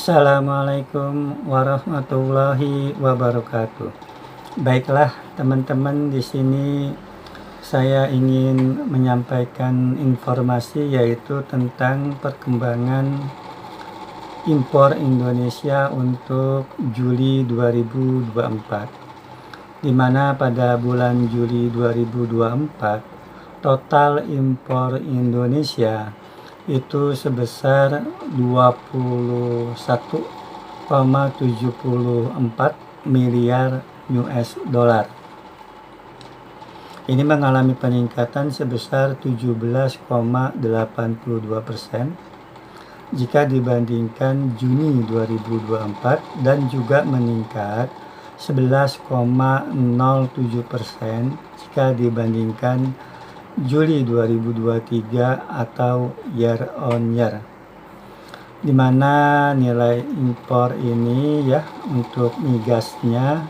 Assalamualaikum warahmatullahi wabarakatuh. Baiklah, teman-teman, di sini saya ingin menyampaikan informasi yaitu tentang perkembangan impor Indonesia untuk Juli 2024. Di mana pada bulan Juli 2024 total impor Indonesia itu sebesar 21,74 miliar US dollar. Ini mengalami peningkatan sebesar 17,82% jika dibandingkan Juni 2024 dan juga meningkat 11,07% jika dibandingkan Juli 2023 atau year on year, di mana nilai impor ini ya untuk migasnya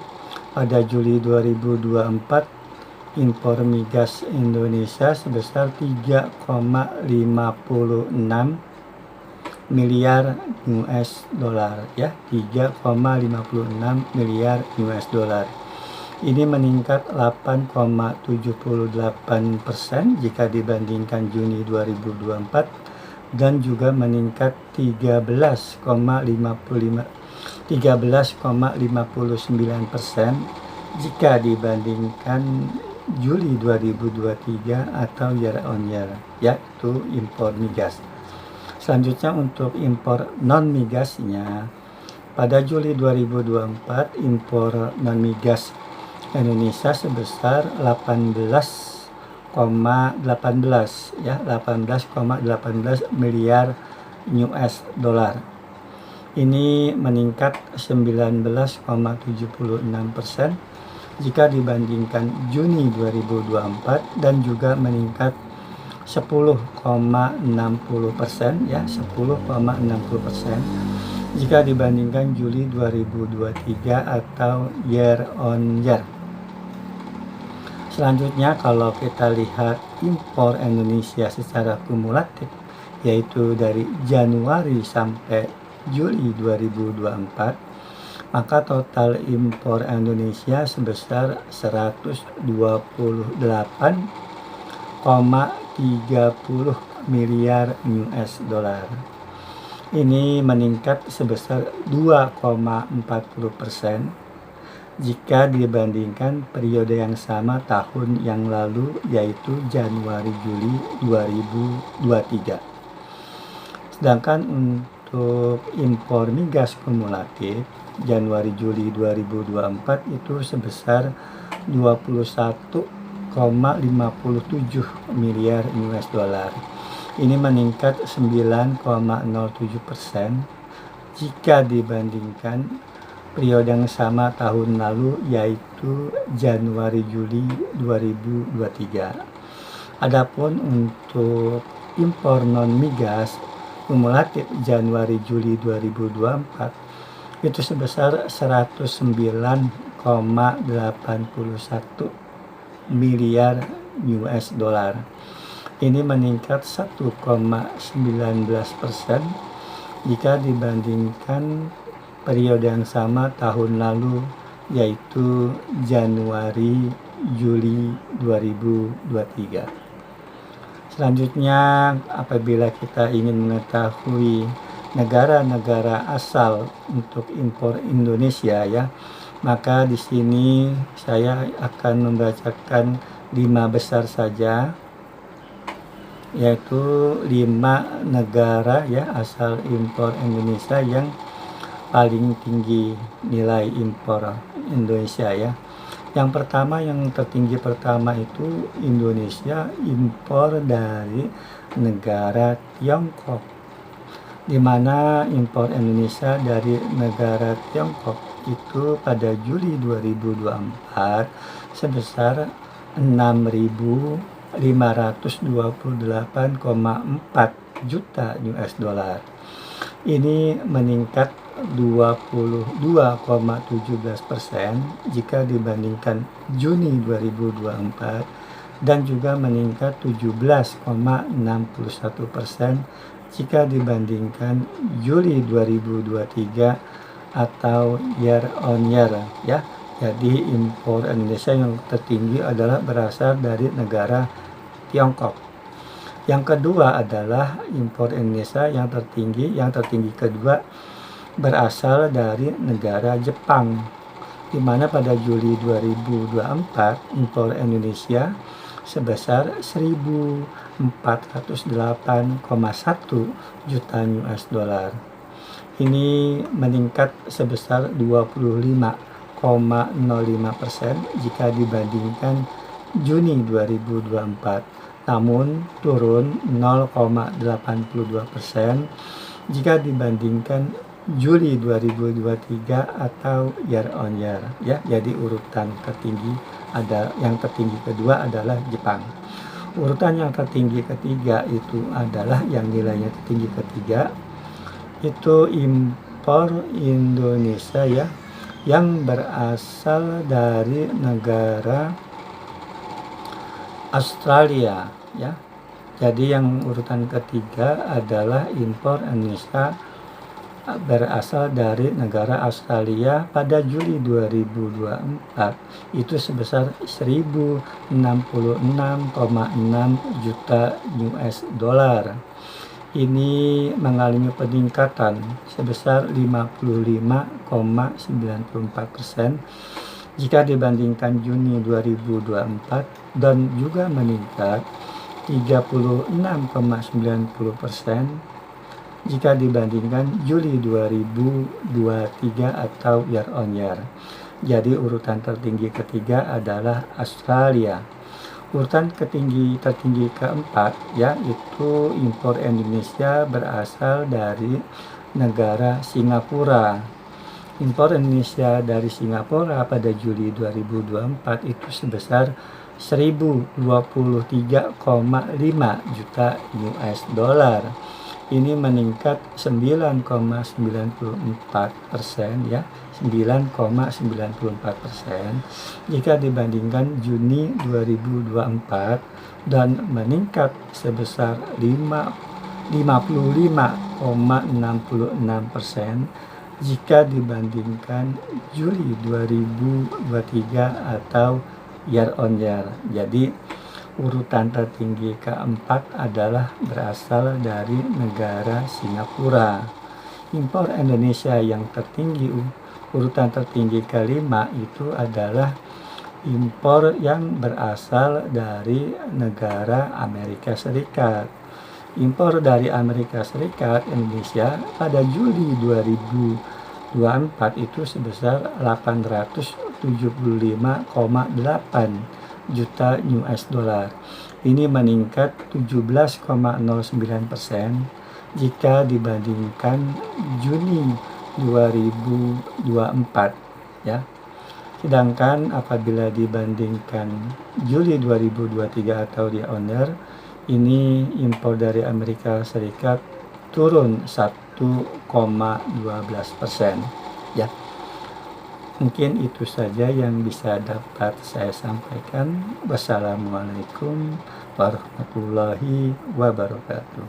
pada Juli 2024 impor migas Indonesia sebesar 3,56 miliar US dollar ya, 3,56 miliar US dollar. Ini meningkat 8,78% jika dibandingkan Juni 2024 dan juga meningkat 13,59% jika dibandingkan Juli 2023 atau year on year, yaitu impor migas. Selanjutnya untuk impor non migasnya, pada Juli 2024 impor non migas Indonesia sebesar 18,18 miliar US dollar. Ini meningkat 19,76% jika dibandingkan Juni 2024 dan juga meningkat 10,60% ya, 10,60% jika dibandingkan Juli 2023 atau year on year. Selanjutnya kalau kita lihat impor Indonesia secara kumulatif, yaitu dari Januari sampai Juli 2024, maka total impor Indonesia sebesar 128,30 miliar US dollar. Ini meningkat sebesar 2,40% jika dibandingkan periode yang sama tahun yang lalu, yaitu Januari-Juli 2023. Sedangkan untuk impor migas kumulatif Januari-Juli 2024 itu sebesar 21,57 miliar US dollar. Ini meningkat 9,07% jika dibandingkan periode yang sama tahun lalu, yaitu Januari-Juli 2023. Adapun untuk impor non migas kumulatif Januari-Juli 2024 itu sebesar 109,81 miliar US dollar. Ini meningkat 1,19% jika dibandingkan periode yang sama tahun lalu, yaitu Januari-Juli 2023. Selanjutnya, apabila kita ingin mengetahui negara-negara asal untuk impor Indonesia ya, maka di sini saya akan membacakan 5 besar saja, yaitu 5 negara ya asal impor Indonesia yang paling tinggi nilai impor Indonesia ya. Yang pertama, yang tertinggi pertama itu Indonesia impor dari negara Tiongkok, di mana impor Indonesia dari negara Tiongkok itu pada Juli 2024 sebesar 6.528,4 juta US dollar. Ini meningkat 22,17% jika dibandingkan Juni 2024 dan juga meningkat 17,61% jika dibandingkan Juli 2023 atau year on year ya. Jadi impor Indonesia yang tertinggi adalah berasal dari negara Tiongkok. Yang kedua adalah impor Indonesia yang tertinggi kedua berasal dari negara Jepang, di mana pada Juli 2024 impor Indonesia sebesar 1.408,1 juta US dollar. Ini meningkat sebesar 25,05% jika dibandingkan Juni 2024, namun turun 0,82% jika dibandingkan Juli 2023 atau year on year ya. Jadi urutan tertinggi yang tertinggi kedua adalah Jepang. Urutan yang tertinggi ketiga itu adalah yang nilainya tertinggi ketiga itu impor Indonesia ya, yang berasal dari negara Australia ya. Jadi yang urutan ketiga adalah impor Indonesia berasal dari negara Australia pada Juli 2024 itu sebesar 1.066,6 juta US dollar. Ini mengalami peningkatan sebesar 55,94% jika dibandingkan Juni 2024 dan juga meningkat 36,90% jika dibandingkan Juli 2023 atau year on year. Jadi urutan tertinggi ketiga adalah Australia. Urutan tertinggi keempat yaitu impor Indonesia berasal dari negara Singapura. Impor Indonesia dari Singapura pada Juli 2024 itu sebesar 1.023,5 juta US dollar. Ini meningkat 9,94% ya, 9,94% jika dibandingkan Juni 2024 dan meningkat sebesar 55,66% jika dibandingkan Juli 2023 atau year on year. Jadi urutan tertinggi keempat adalah berasal dari negara Singapura. Impor Indonesia yang tertinggi, urutan tertinggi kelima itu adalah impor yang berasal dari negara Amerika Serikat. Impor dari Amerika Serikat Indonesia pada Juli 2024 itu sebesar 875,8 juta US dollar. Ini meningkat 17,09% jika dibandingkan Juni 2024 ya. Sedangkan apabila dibandingkan Juli 2023 atau year on year, ini impor dari Amerika Serikat turun 1,12% ya. Mungkin itu saja yang bisa dapat saya sampaikan. Wassalamualaikum warahmatullahi wabarakatuh.